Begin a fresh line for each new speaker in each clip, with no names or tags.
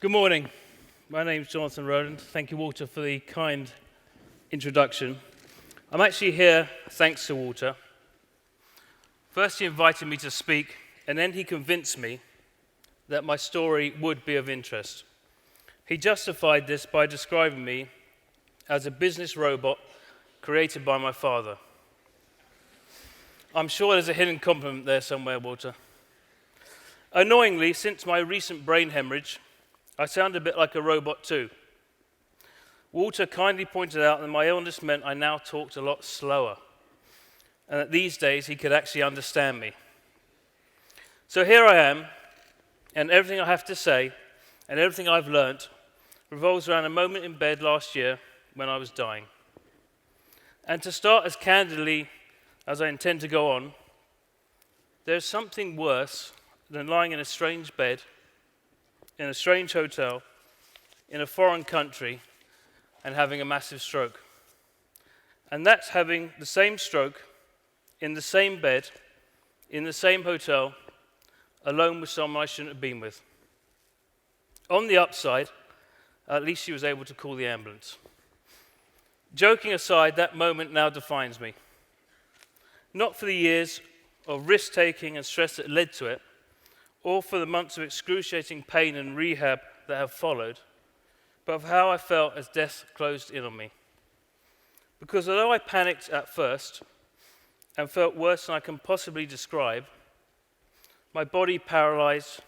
Good morning. My name's Jonathan Rowland. Thank you, Walter, for the kind introduction. I'm actually here thanks to Walter. First, he invited me to speak, and then he convinced me that my story would be of interest. He justified this by describing me as a business robot created by my father. I'm sure there's a hidden compliment there somewhere, Walter. Annoyingly, since my recent brain hemorrhage, I sound a bit like a robot too. Walter kindly pointed out that my illness meant I now talked a lot slower, and that these days he could actually understand me. So here I am, and everything I have to say, and everything I've learnt, revolves around a moment in bed last year when I was dying. And to start as candidly as I intend to go on, there's something worse than lying in a strange bed, in a strange hotel, in a foreign country, and having a massive stroke. And that's having the same stroke, in the same bed, in the same hotel, alone with someone I shouldn't have been with. On the upside, at least she was able to call the ambulance. Joking aside, that moment now defines me. Not for the years of risk-taking and stress that led to it, or for the months of excruciating pain and rehab that have followed, but of how I felt as death closed in on me. Because although I panicked at first and felt worse than I can possibly describe, my body paralyzed,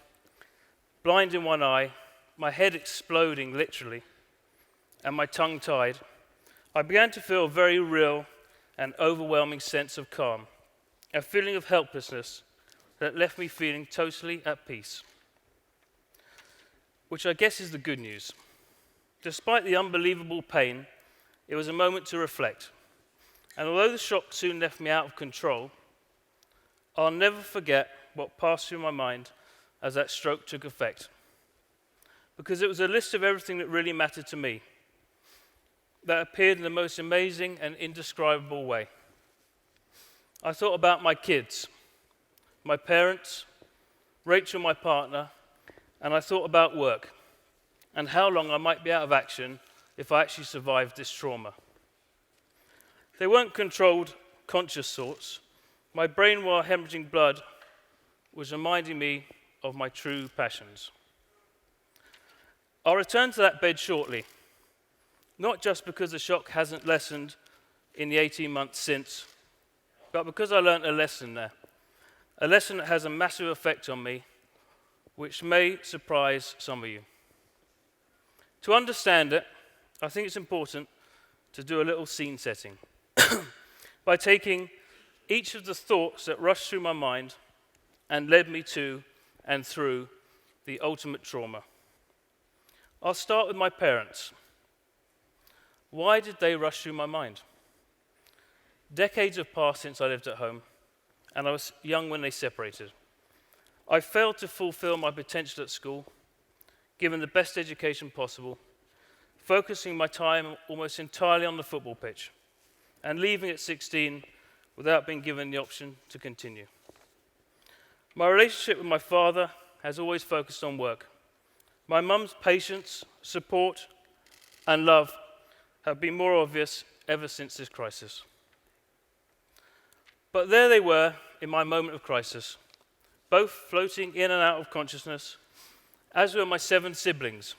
blind in one eye, my head exploding literally, and my tongue tied, I began to feel a very real and overwhelming sense of calm, a feeling of helplessness that left me feeling totally at peace. Which I guess is the good news. Despite the unbelievable pain, it was a moment to reflect. And although the shock soon left me out of control, I'll never forget what passed through my mind as that stroke took effect. Because it was a list of everything that really mattered to me that appeared in the most amazing and indescribable way. I thought about my kids, my parents, Rachel, my partner, and I thought about work and how long I might be out of action if I actually survived this trauma. They weren't controlled, conscious thoughts. My brain, while hemorrhaging blood, was reminding me of my true passions. I'll return to that bed shortly, not just because the shock hasn't lessened in the 18 months since, but because I learned a lesson there. A lesson that has a massive effect on me, which may surprise some of you. To understand it, I think it's important to do a little scene setting by taking each of the thoughts that rushed through my mind and led me to and through the ultimate trauma. I'll start with my parents. Why did they rush through my mind? Decades have passed since I lived at home, and I was young when they separated. I failed to fulfill my potential at school, given the best education possible, focusing my time almost entirely on the football pitch, and leaving at 16 without being given the option to continue. My relationship with my father has always focused on work. My mum's patience, support, and love have been more obvious ever since this crisis. But there they were in my moment of crisis, both floating in and out of consciousness, as were my 7 siblings.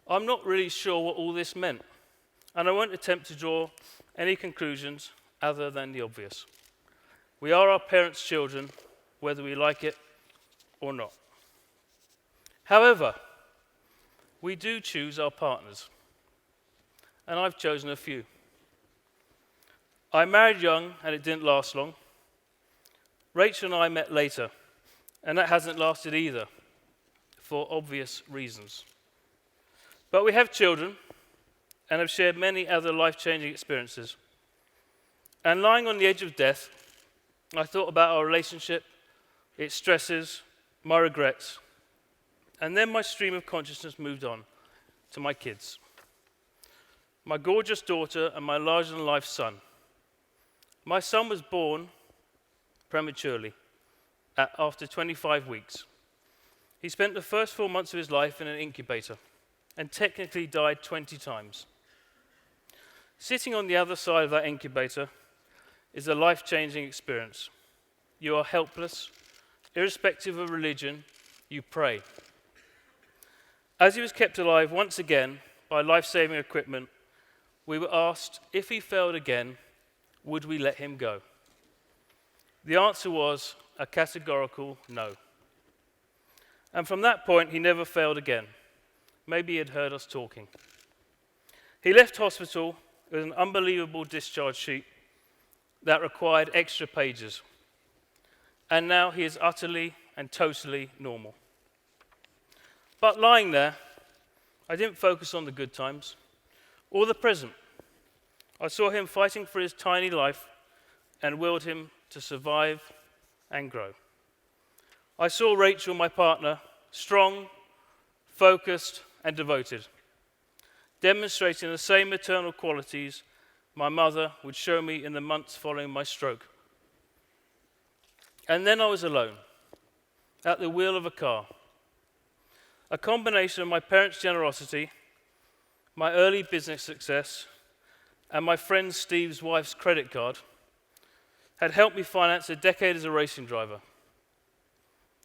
I'm not really sure what all this meant, and I won't attempt to draw any conclusions other than the obvious. We are our parents' children, whether we like it or not. However, we do choose our partners, and I've chosen a few. I married young, and it didn't last long. Rachel and I met later, and that hasn't lasted either, for obvious reasons. But we have children, and have shared many other life-changing experiences. And lying on the edge of death, I thought about our relationship, its stresses, my regrets, and then my stream of consciousness moved on to my kids. My gorgeous daughter and my larger-than-life son. My son was born prematurely after 25 weeks. He spent the first 4 months of his life in an incubator and technically died 20 times. Sitting on the other side of that incubator is a life-changing experience. You are helpless. Irrespective of religion, you pray. As he was kept alive once again by life-saving equipment, we were asked if he failed again, would we let him go? The answer was a categorical no. And from that point, he never failed again. Maybe he had heard us talking. He left hospital with an unbelievable discharge sheet that required extra pages. And now he is utterly and totally normal. But lying there, I didn't focus on the good times or the present. I saw him fighting for his tiny life and willed him to survive and grow. I saw Rachel, my partner, strong, focused, and devoted, demonstrating the same maternal qualities my mother would show me in the months following my stroke. And then I was alone, at the wheel of a car. A combination of my parents' generosity, my early business success, and my friend Steve's wife's credit card had helped me finance a decade as a racing driver.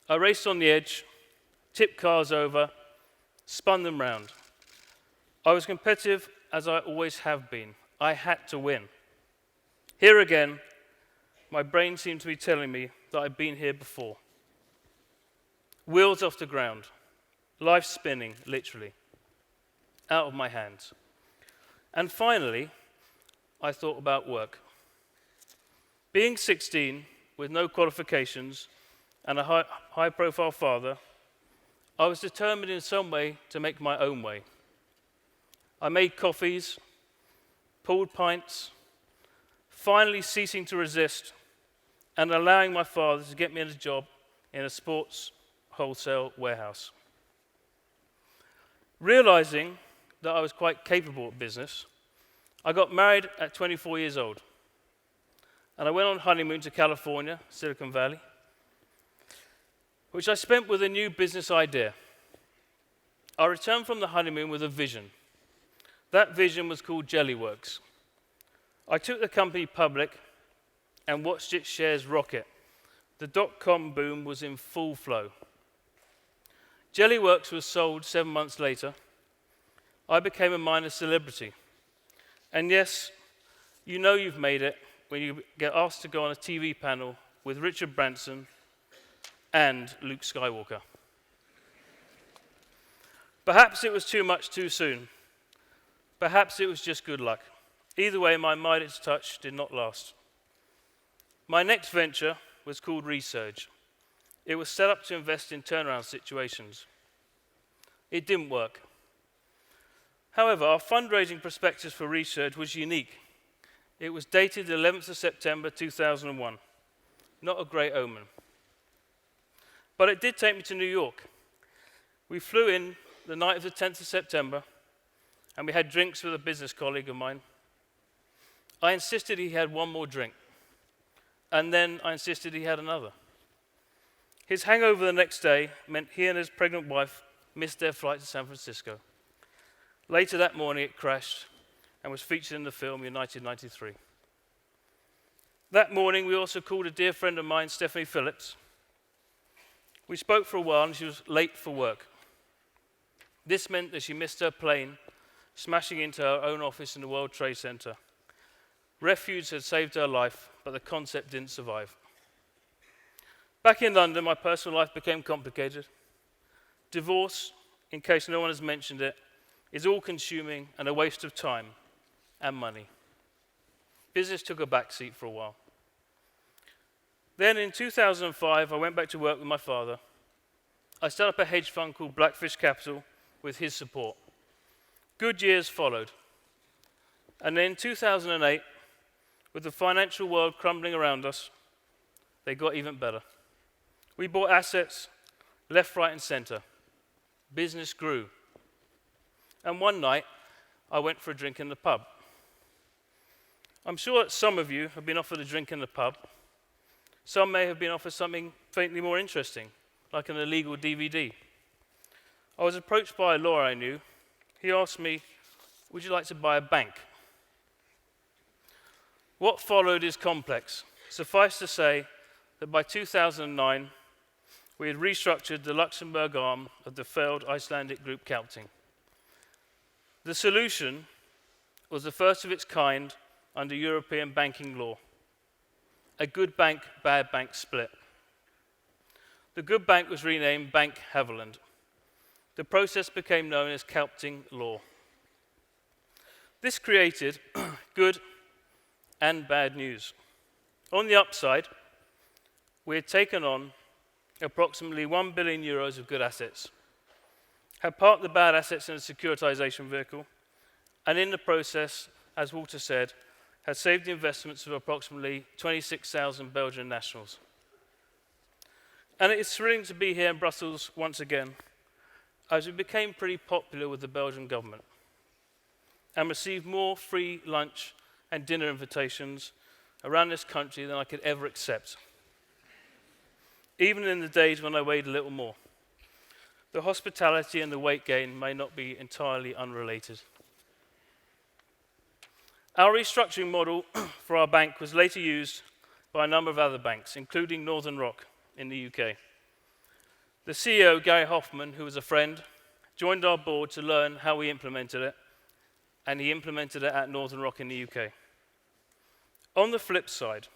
I raced on the edge, tipped cars over, spun them round. I was competitive as I always have been. I had to win. Here again, my brain seemed to be telling me that I'd been here before. Wheels off the ground, life spinning, literally, out of my hands. And finally, I thought about work. Being 16, with no qualifications, and a high-profile father, I was determined in some way to make my own way. I made coffees, pulled pints, finally ceasing to resist and allowing my father to get me a job in a sports wholesale warehouse. Realizing that I was quite capable at business, I got married at 24 years old, and I went on honeymoon to California, Silicon Valley, which I spent with a new business idea. I returned from the honeymoon with a vision. That vision was called Jellyworks. I took the company public and watched its shares rocket. The dot-com boom was in full flow. Jellyworks was sold 7 months later. I became a minor celebrity. And yes, you know you've made it when you get asked to go on a TV panel with Richard Branson and Luke Skywalker. Perhaps it was too much too soon. Perhaps it was just good luck. Either way, my Midas touch did not last. My next venture was called Resurge. It was set up to invest in turnaround situations. It didn't work. However, our fundraising prospectus for Resurge was unique. It was dated the 11th of September 2001. Not a great omen. But it did take me to New York. We flew in the night of the 10th of September, and we had drinks with a business colleague of mine. I insisted he had one more drink, and then I insisted he had another. His hangover the next day meant he and his pregnant wife missed their flight to San Francisco. Later that morning, it crashed and was featured in the film United 93. That morning, we also called a dear friend of mine, Stephanie Phillips. We spoke for a while, and she was late for work. This meant that she missed her plane, smashing into her own office in the World Trade Center. Refuge had saved her life, but the concept didn't survive. Back in London, my personal life became complicated. Divorce, in case no one has mentioned it, is all-consuming and a waste of time and money. Business took a backseat for a while. Then in 2005, I went back to work with my father. I set up a hedge fund called Blackfish Capital with his support. Good years followed. And then in 2008, with the financial world crumbling around us, they got even better. We bought assets left, right, and center. Business grew. And one night, I went for a drink in the pub. I'm sure that some of you have been offered a drink in the pub. Some may have been offered something faintly more interesting, like an illegal DVD. I was approached by a lawyer I knew. He asked me, "Would you like to buy a bank?" What followed is complex. Suffice to say that by 2009, we had restructured the Luxembourg arm of the failed Icelandic group Kaupthing. The solution was the first of its kind under European banking law, a good bank, bad bank split. The good bank was renamed Bank Haveland. The process became known as Kaupthing law. This created good and bad news. On the upside, we had taken on approximately 1 billion euros of good assets, had parked the bad assets in a securitization vehicle, and in the process, as Walter said, had saved the investments of approximately 26,000 Belgian nationals. And it is thrilling to be here in Brussels once again, as we became pretty popular with the Belgian government and received more free lunch and dinner invitations around this country than I could ever accept, even in the days when I weighed a little more. The hospitality and the weight gain may not be entirely unrelated. Our restructuring model for our bank was later used by a number of other banks, including Northern Rock in the UK. The CEO, Gary Hoffman, who was a friend, joined our board to learn how we implemented it, and he implemented it at Northern Rock in the UK. On the flip side,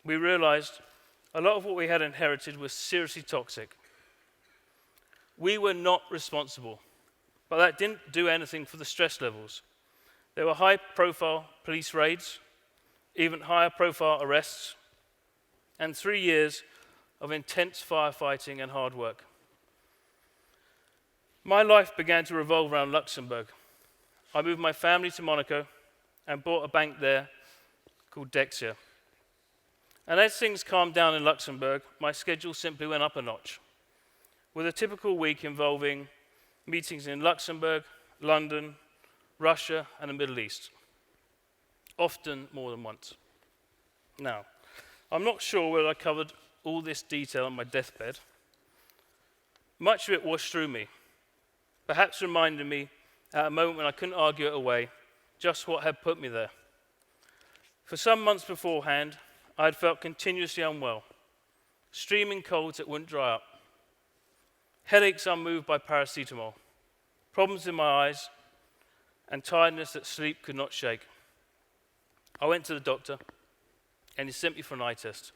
we realized a lot of what we had inherited was seriously toxic. We were not responsible, but that didn't do anything for the stress levels. There were high-profile police raids, even higher-profile arrests, and 3 years of intense firefighting and hard work. My life began to revolve around Luxembourg. I moved my family to Monaco and bought a bank there called Dexia. And as things calmed down in Luxembourg, my schedule simply went up a notch, with a typical week involving meetings in Luxembourg, London, Russia, and the Middle East, often more than once. Now, I'm not sure whether I covered all this detail on my deathbed. Much of it washed through me, perhaps reminding me at a moment when I couldn't argue it away, just what had put me there. For some months beforehand, I had felt continuously unwell, streaming colds that wouldn't dry up, headaches unmoved by paracetamol, problems in my eyes, and tiredness that sleep could not shake. I went to the doctor, and he sent me for an eye test.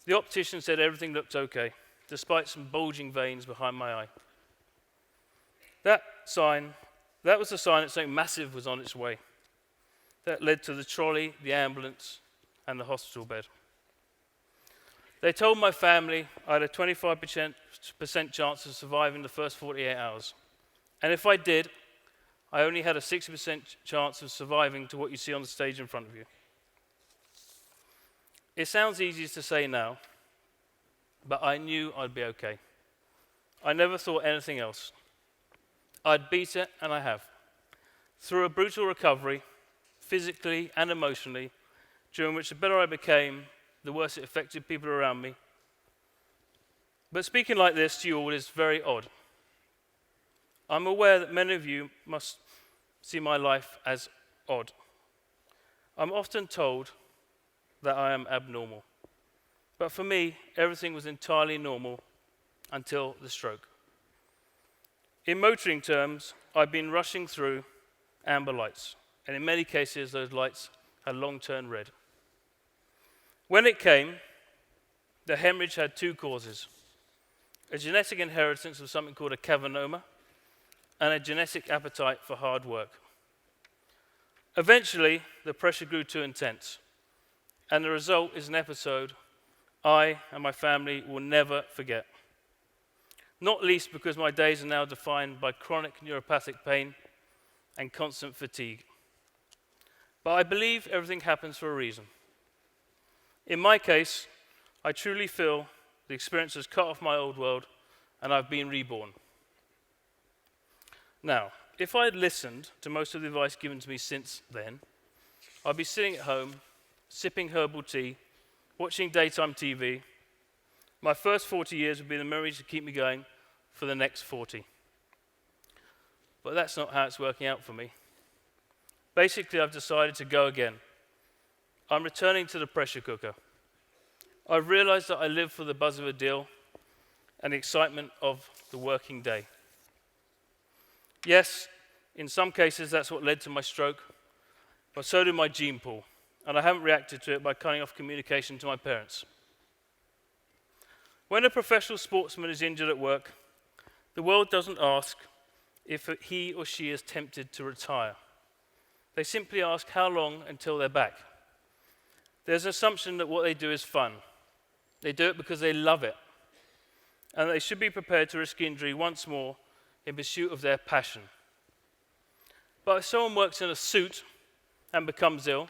The optician said everything looked okay, despite some bulging veins behind my eye. That was the sign that something massive was on its way. That led to the trolley, the ambulance, and the hospital bed. They told my family I had a 25% chance of surviving the first 48 hours. And if I did, I only had a 60% chance of surviving to what you see on the stage in front of you. It sounds easy to say now, but I knew I'd be okay. I never thought anything else. I'd beat it, and I have. Through a brutal recovery, physically and emotionally, during which the better I became, the worse it affected people around me. But speaking like this to you all is very odd. I'm aware that many of you must see my life as odd. I'm often told that I am abnormal. But for me, everything was entirely normal until the stroke. In motoring terms, I've been rushing through amber lights, and in many cases, those lights had long turned red. When it came, the hemorrhage had two causes: a genetic inheritance of something called a cavernoma, and a genetic appetite for hard work. Eventually, the pressure grew too intense, and the result is an episode I and my family will never forget. Not least because my days are now defined by chronic neuropathic pain and constant fatigue. But I believe everything happens for a reason. In my case, I truly feel the experience has cut off my old world and I've been reborn. Now, if I had listened to most of the advice given to me since then, I'd be sitting at home, sipping herbal tea, watching daytime TV. My first 40 years would be the memories to keep me going for the next 40. but that's not how it's working out for me. Basically, I've decided to go again. I'm returning to the pressure cooker. I've realized that I live for the buzz of a deal and the excitement of the working day. Yes, in some cases that's what led to my stroke, but so did my gene pool, and I haven't reacted to it by cutting off communication to my parents. When a professional sportsman is injured at work, the world doesn't ask if he or she is tempted to retire. They simply ask how long until they're back. There's an assumption that what they do is fun. They do it because they love it, and they should be prepared to risk injury once more in pursuit of their passion. But if someone works in a suit and becomes ill,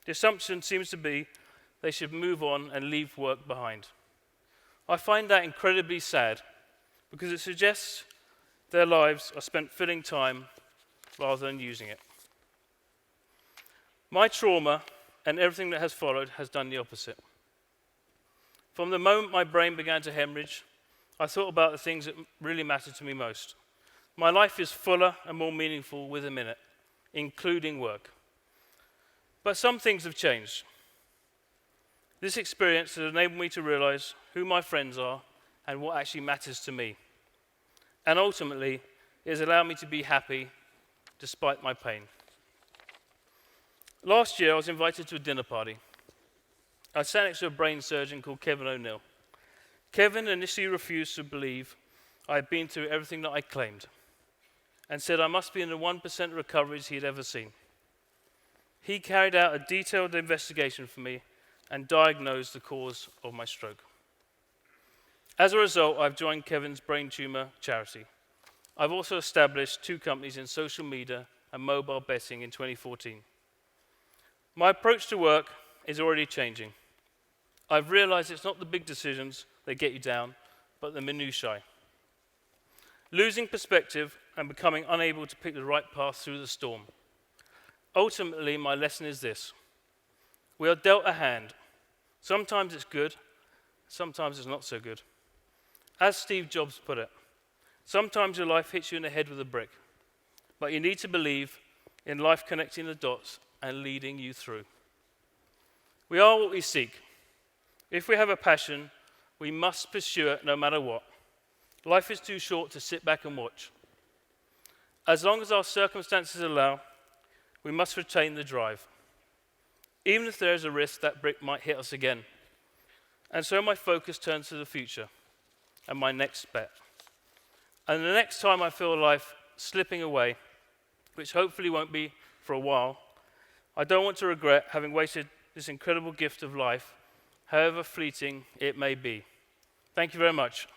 the assumption seems to be they should move on and leave work behind. I find that incredibly sad because it suggests their lives are spent filling time rather than using it. My trauma and everything that has followed has done the opposite. From the moment my brain began to hemorrhage, I thought about the things that really mattered to me most. My life is fuller and more meaningful with a minute, including work. But some things have changed. This experience has enabled me to realize who my friends are and what actually matters to me. And ultimately, it has allowed me to be happy despite my pain. Last year, I was invited to a dinner party. I sat next to a brain surgeon called Kevin O'Neill. Kevin initially refused to believe I had been through everything that I claimed and said I must be in the 1% recoveries he had ever seen. He carried out a detailed investigation for me and diagnosed the cause of my stroke. As a result, I've joined Kevin's Brain Tumour Charity. I've also established 2 companies in social media and mobile betting in 2014. My approach to work is already changing. I've realized it's not the big decisions that get you down, but the minutiae. Losing perspective and becoming unable to pick the right path through the storm. Ultimately, my lesson is this. We are dealt a hand. Sometimes it's good, sometimes it's not so good. As Steve Jobs put it, sometimes your life hits you in the head with a brick, but you need to believe in life connecting the dots and leading you through. We are what we seek. If we have a passion, we must pursue it no matter what. Life is too short to sit back and watch. As long as our circumstances allow, we must retain the drive. Even if there is a risk that brick might hit us again. And so my focus turns to the future and my next bet. And the next time I feel life slipping away, which hopefully won't be for a while, I don't want to regret having wasted this incredible gift of life, however fleeting it may be. Thank you very much.